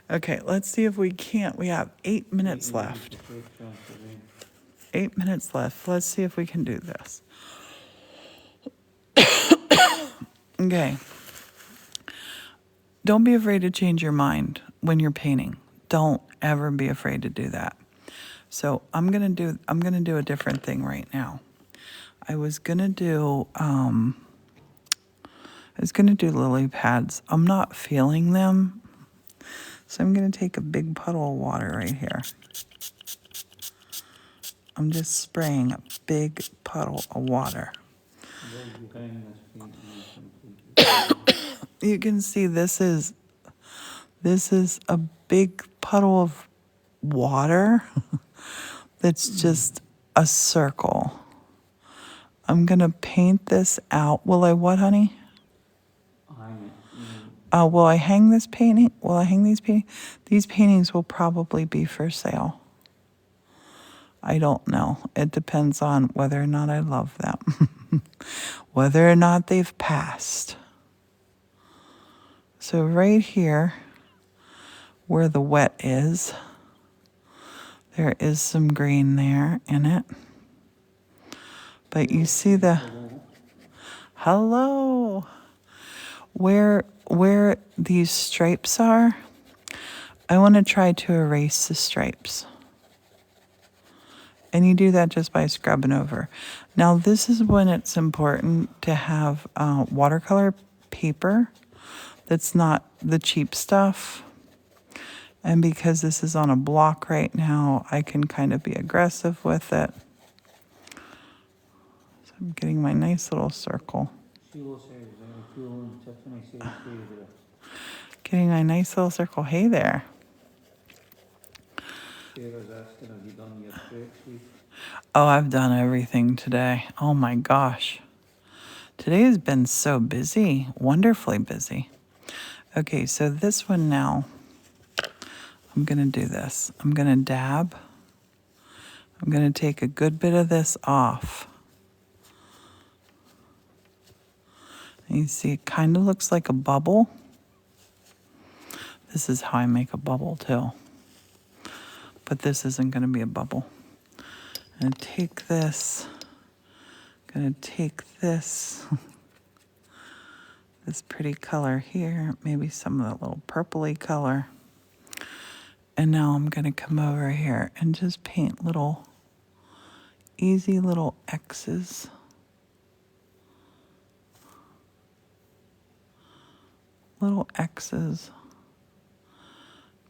Okay, let's see if we can't. We have 8 minutes left. 8 minutes left. Let's see if we can do this. Okay. Don't be afraid to change your mind when you're painting. Don't ever be afraid to do that. So I'm gonna do a different thing right now. I was gonna do lily pads. I'm not feeling them. So I'm gonna take a big puddle of water right here. I'm just spraying a big puddle of water. You can see this is a big puddle of water that's just a circle. I'm gonna paint this out. Will I what, honey? Will I hang this painting? Will I hang these paintings? These paintings will probably be for sale. I don't know. It depends on whether or not I love them. Whether or not they've passed. So right here, where the wet is, there is some green there in it. But you see the, hello, where these stripes are, I want to try to erase the stripes. And you do that just by scrubbing over. Now this is when it's important to have watercolor paper that's not the cheap stuff. And because this is on a block right now, I can kind of be aggressive with it. So I'm getting my nice little circle. Getting my nice little circle. Hey there. Sarah's asking, have you done your spreadsheet? Oh, I've done everything today. Oh my gosh. Today has been so busy, wonderfully busy. Okay, so this one now, I'm gonna do this. I'm gonna dab. I'm gonna take a good bit of this off. And you see, it kind of looks like a bubble. This is how I make a bubble too. But this isn't gonna be a bubble. I'm gonna take this, this pretty color here, maybe some of that little purpley color. And now I'm gonna come over here and just paint little, easy little X's. Little X's,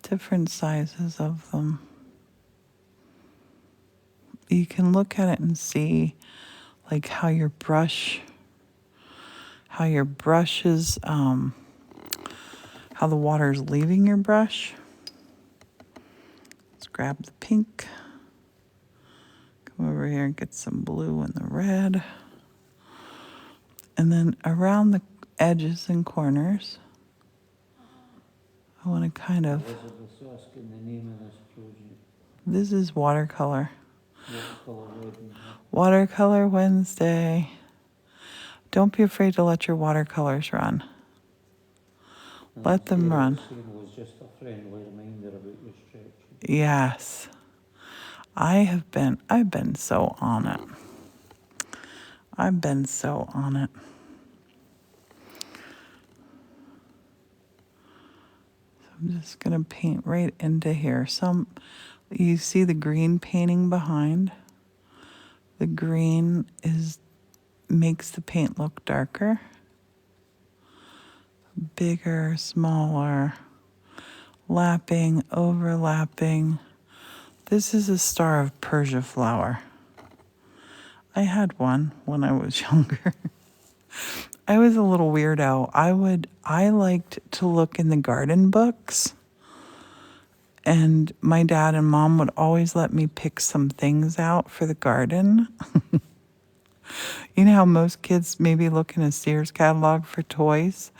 different sizes of them. You can look at it and see like how your brush is, how the water is leaving your brush. Let's grab the pink. Come over here and get some blue and the red. And then around the edges and corners, I want to kind of, Elizabeth asking the name of this project. this is watercolor. Watercolor Wednesday. Watercolor Wednesday. Don't be afraid to let your watercolors run. Let them run. It was just a friendly reminder about your stretching. Yes. I've been so on it. I've been so on it. So I'm just gonna paint right into here. You see the green painting behind? The green makes the paint look darker. Bigger, smaller, lapping, overlapping. This is a Star of Persia flower. I had one when I was younger. I was a little weirdo. I liked to look in the garden books, and my dad and mom would always let me pick some things out for the garden. You know how most kids maybe look in a Sears catalog for toys?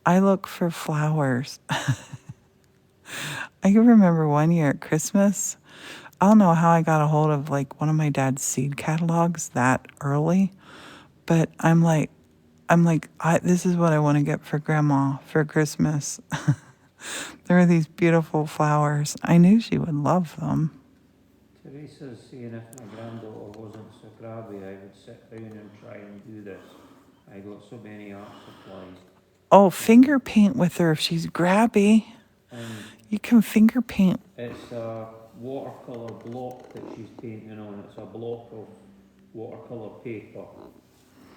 I look for flowers. I can remember one year at Christmas, I don't know how I got a hold of like one of my dad's seed catalogs that early, but I'm like, this is what I want to get for Grandma for Christmas. There are these beautiful flowers. I knew she would love them. Teresa's saying if my granddaughter wasn't so grabby, I would sit down and try and do this. I got so many art supplies. Oh, finger paint with her if she's grabby. And You can finger paint. it's a watercolor block that she's painting on. It's a block of watercolor paper.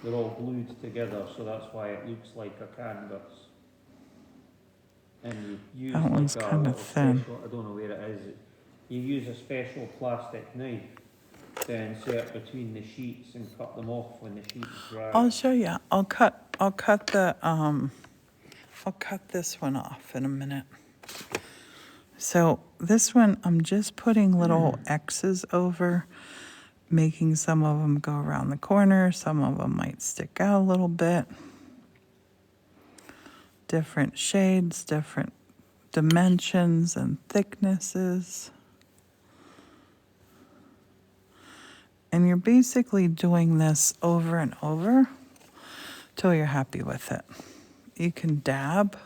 They're all glued together, so that's why it looks like a canvas. And you use That one's like a kinda little thin. special, I don't know where it is. You use a special plastic knife to insert between the sheets and cut them off when the sheets dry. I'll show you. I'll cut this one off in a minute. So this one, I'm just putting little X's over, making some of them go around the corner. Some of them might stick out a little bit. Different shades, different dimensions and thicknesses. And you're basically doing this over and over till you're happy with it. You can dab.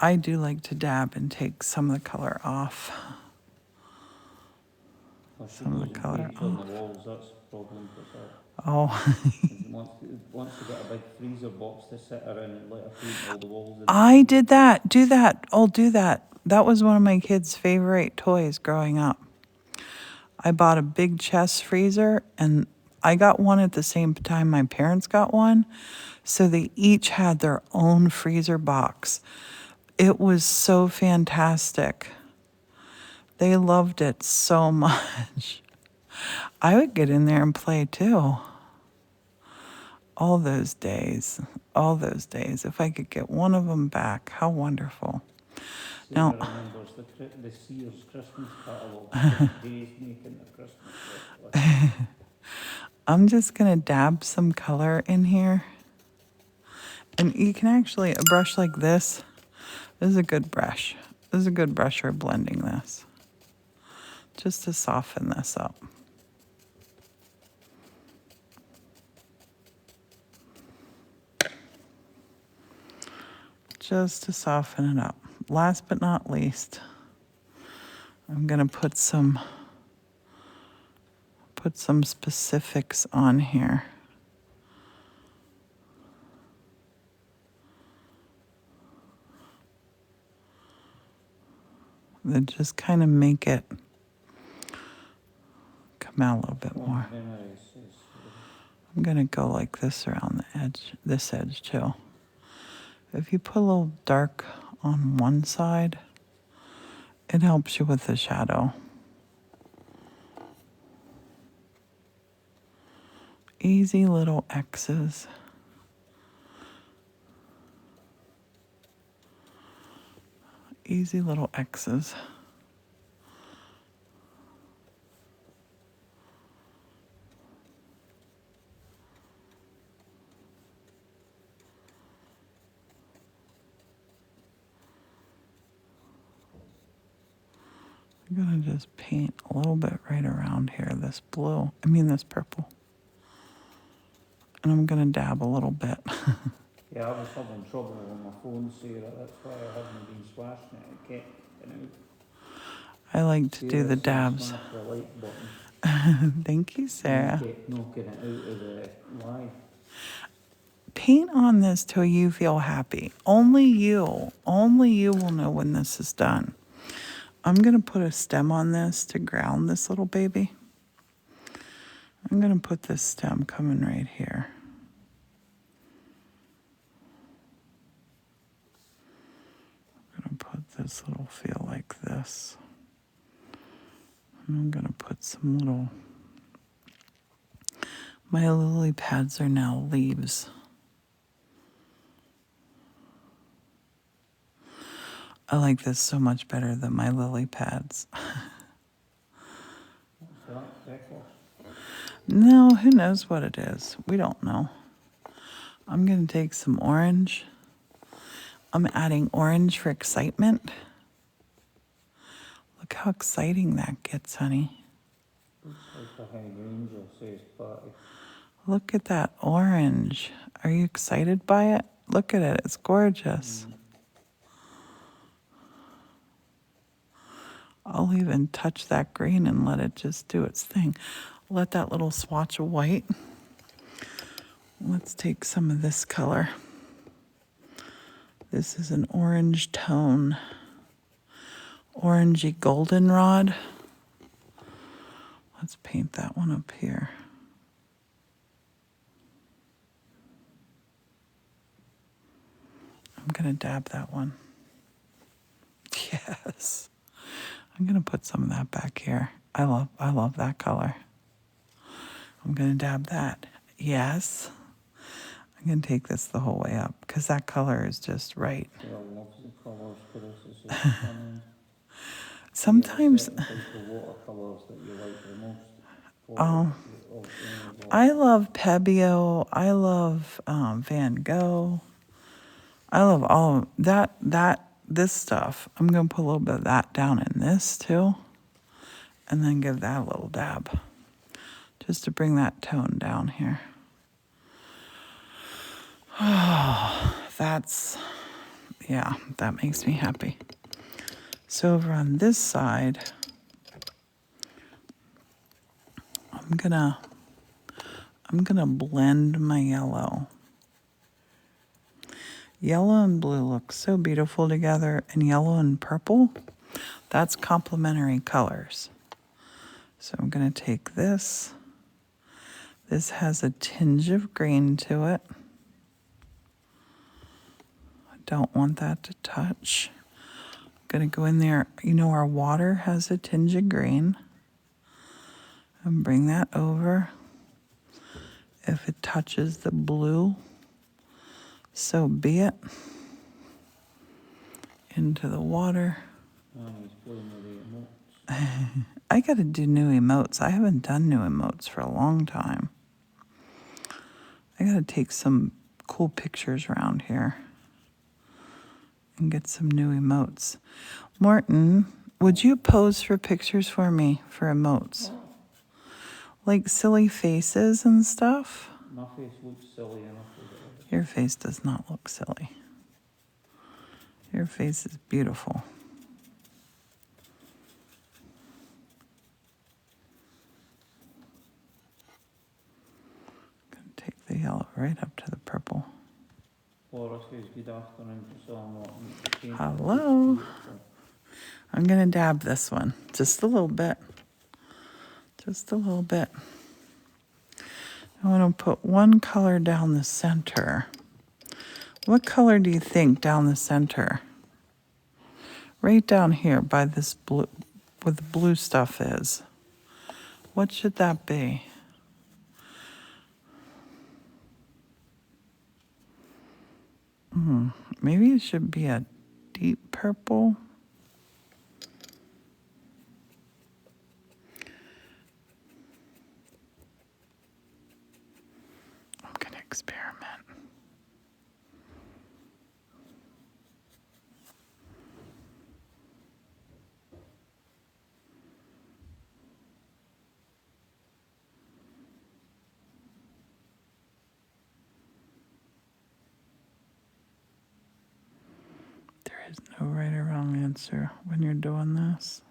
I do like to dab and take some of the color off. Well, she Some of the goes and color paints on off. the walls, that's a problem for her. Oh, And once you get a big freezer box to sit her in and let her paint all the walls in. I did that. Do that. I'll do that. That was one of my kids' favorite toys growing up. I bought a big chest freezer, and I got one at the same time my parents got one. So they each had their own freezer box. It was so fantastic. They loved it so much. I would get in there and play too. All those days. If I could get one of them back, how wonderful. Sarah Now, remembers the Sears Christmas catalogue. Days making the Christmas list. I'm just going to dab some color in here. And you can actually, a brush like this is a good brush. This is a good brush for blending this. Just to soften this up. Just to soften it up. Last but not least, I'm going to put some specifics on here. That just kind of make it come out a little bit more. I'm going to go like this around the edge, this edge too. If you put a little dark on one side, it helps you with the shadow. Easy little X's. Easy little X's. I'm gonna just paint a little bit right around here, this blue, this purple. And I'm gonna dab a little bit. Yeah, I was having trouble with my phone, Sarah. That's why I haven't been swashing it. It kept cutting out. I like to do Sarah the said dabs. smash the like button. Thank you, And Sarah. you kept knocking it out of the live. Paint on this till you feel happy. Only you will know when this is done. I'm gonna put a stem on this to ground this little baby. I'm gonna put this stem coming right here. I'm gonna put this little feel like this. And I'm gonna put some little, my lily pads are now leaves. I like this so much better than my lily pads. What's that? Freckles? No, who knows what it is? We don't know. I'm gonna take some orange. I'm adding orange for excitement. Look how exciting that gets, honey. Looks like a hydrangea, says Patty. Look at that orange. Are you excited by it? Look at it, it's gorgeous. I'll even touch that green and let it just do its thing. Let that little swatch of white. Let's take some of this color. This is an orange tone. Orangey goldenrod. Let's paint that one up here. I'm gonna dab that one. Yes. I'm gonna put some of that back here. I love that color. I'm gonna dab that. Yes. I'm gonna take this the whole way up because that color is just right. Sarah loves the colours, Chris. It's just funny. Sometimes, Do you have a certain type of watercolours that you like the most? oh, Of any of I love Pebeo. I love Van Gogh. I love all of this stuff. I'm gonna put a little bit of that down in this too, and then give that a little dab, just to bring that tone down here. Oh, that makes me happy. So over on this side, I'm gonna blend my yellow. Yellow and blue look so beautiful together, and yellow and purple, that's complementary colors. So I'm gonna take this. This has a tinge of green to it. I don't want that to touch. I'm gonna go in there. You know, our water has a tinge of green. And bring that over. If it touches the blue, so be it. Into the water. Annie's playing with the emotes. I gotta do new emotes. I haven't done new emotes for a long time. I gotta take some cool pictures around here and get some new emotes. Morton, would you pose for pictures for me for emotes? Like silly faces and stuff? My face looks silly enough as it is. Your face does not look silly. Your face is beautiful. I'm gonna take the yellow right up to the purple. Laura says good afternoon to someone. Hello. I'm gonna dab this one just a little bit. Just a little bit. I want to put one color down the center. What color do you think down the center? Right down here by this blue, where the blue stuff is. What should that be? Maybe it should be a deep purple. I'm gonna experiment. There's no right or wrong answer when you're doing this.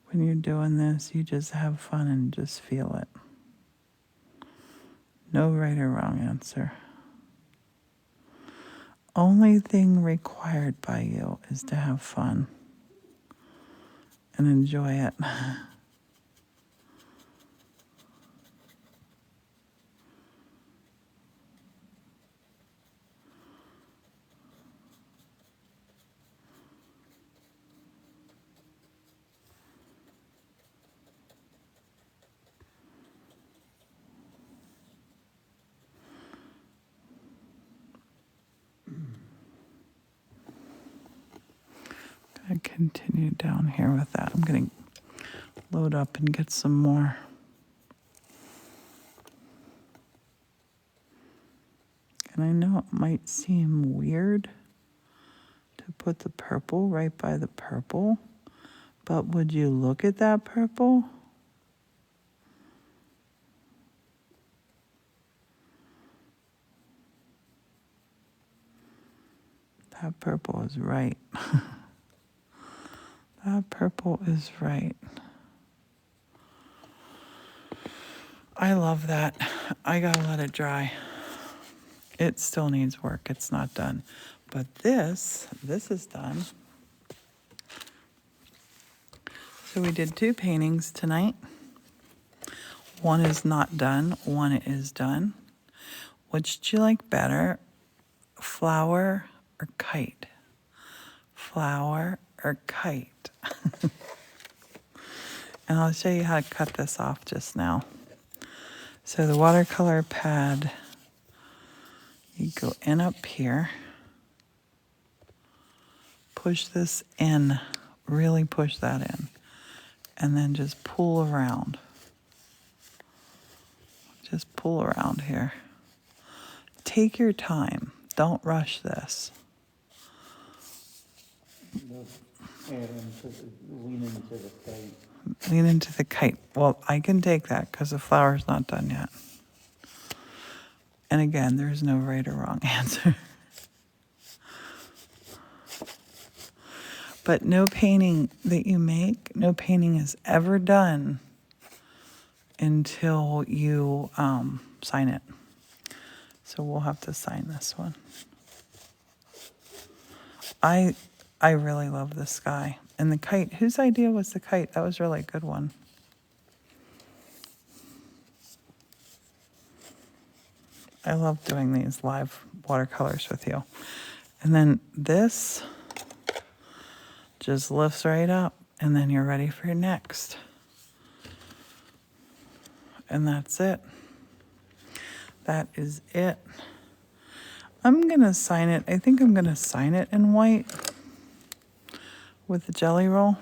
When you're doing this, you just have fun and just feel it. No right or wrong answer. Only thing required by you is to have fun and enjoy it. I continue down here with that. I'm going to load up and get some more. And I know it might seem weird to put the purple right by the purple, but would you look at that purple? That purple is right. That purple is right. I love that. I gotta let it dry. It still needs work. It's not done. But this is done. So we did 2 paintings tonight. One is not done. One is done. Which do you like better? Flower or kite? Flower or kite? And I'll show you how to cut this off just now. So the watercolor pad, you go in up here, push this in, really push that in, and then just pull around. Just pull around here. Take your time. Don't rush this. Lean into the kite. Lean into the kite. Well, I can take that because the flower's not done yet. And again, there's no right or wrong answer. But no painting that you make, no painting is ever done until you sign it. So we'll have to sign this one. I really love the sky. And the kite, whose idea was the kite? That was really a good one. I love doing these live watercolors with you. And then this just lifts right up, and then you're ready for your next. And that's it. That is it. I'm going to sign it. I think I'm going to sign it in white with the jelly roll.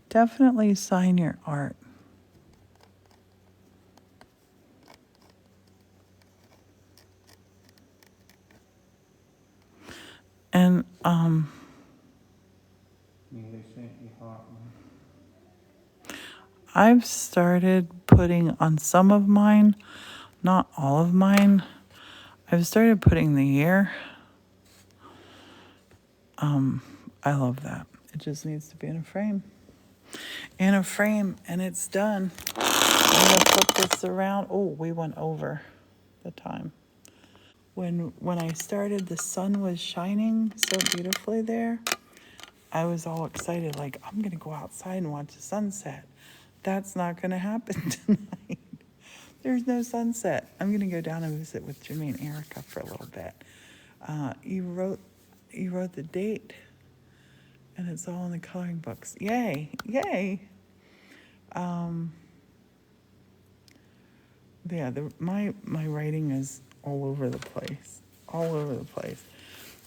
Definitely sign your art. And They sent you heart. I've started putting on some of mine, not all of mine. I've started putting the year. I love that. It just needs to be in a frame. In a frame, and it's done. I'm gonna flip this around. Oh, we went over the time. When I started, the sun was shining so beautifully there. I was all excited, like, I'm gonna go outside and watch the sunset. That's not gonna happen tonight. There's no sunset. I'm gonna go down and visit with Jimmy and Erica for a little bit. You wrote the date, and it's all in the coloring books. Yay, yay. Yeah, my writing is all over the place. All over the place.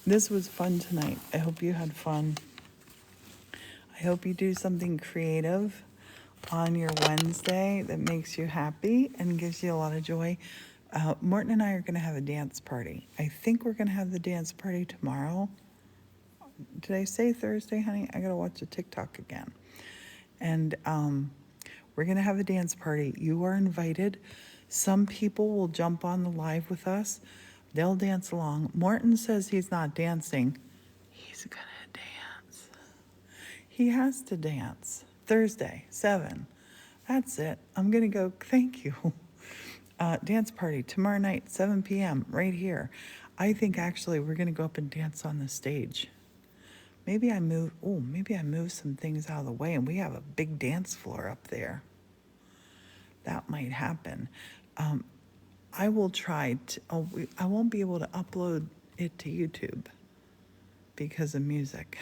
This was fun tonight. I hope you had fun. I hope you do something creative on your Wednesday that makes you happy and gives you a lot of joy. Morton and I are going to have a dance party. I think we're going to have the dance party tomorrow. Did I say Thursday, honey? I got to watch the TikTok again. And We're going to have a dance party. You are invited. Some people will jump on the live with us. They'll dance along. Morton says he's not dancing. He's going to dance. He has to dance. Thursday, 7. That's it. I'm going to go. Thank you. Dance party tomorrow night, 7 p.m. right here. I think actually we're going to go up and dance on the stage. Maybe I move some things out of the way and we have a big dance floor up there. That might happen. I will try to, I won't be able to upload it to YouTube because of music.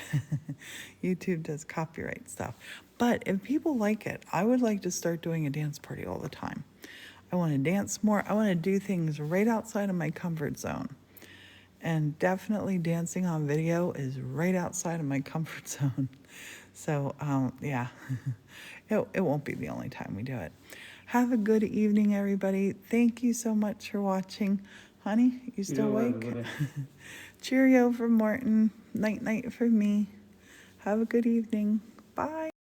YouTube does copyright stuff. But if people like it, I would like to start doing a dance party all the time. I want to dance more. I want to do things right outside of my comfort zone. And definitely dancing on video is right outside of my comfort zone. So, yeah, it won't be the only time we do it. Have a good evening, everybody. Thank you so much for watching. Honey, you still awake? Cheerio from Morton. Night-night for me. Have a good evening. Bye.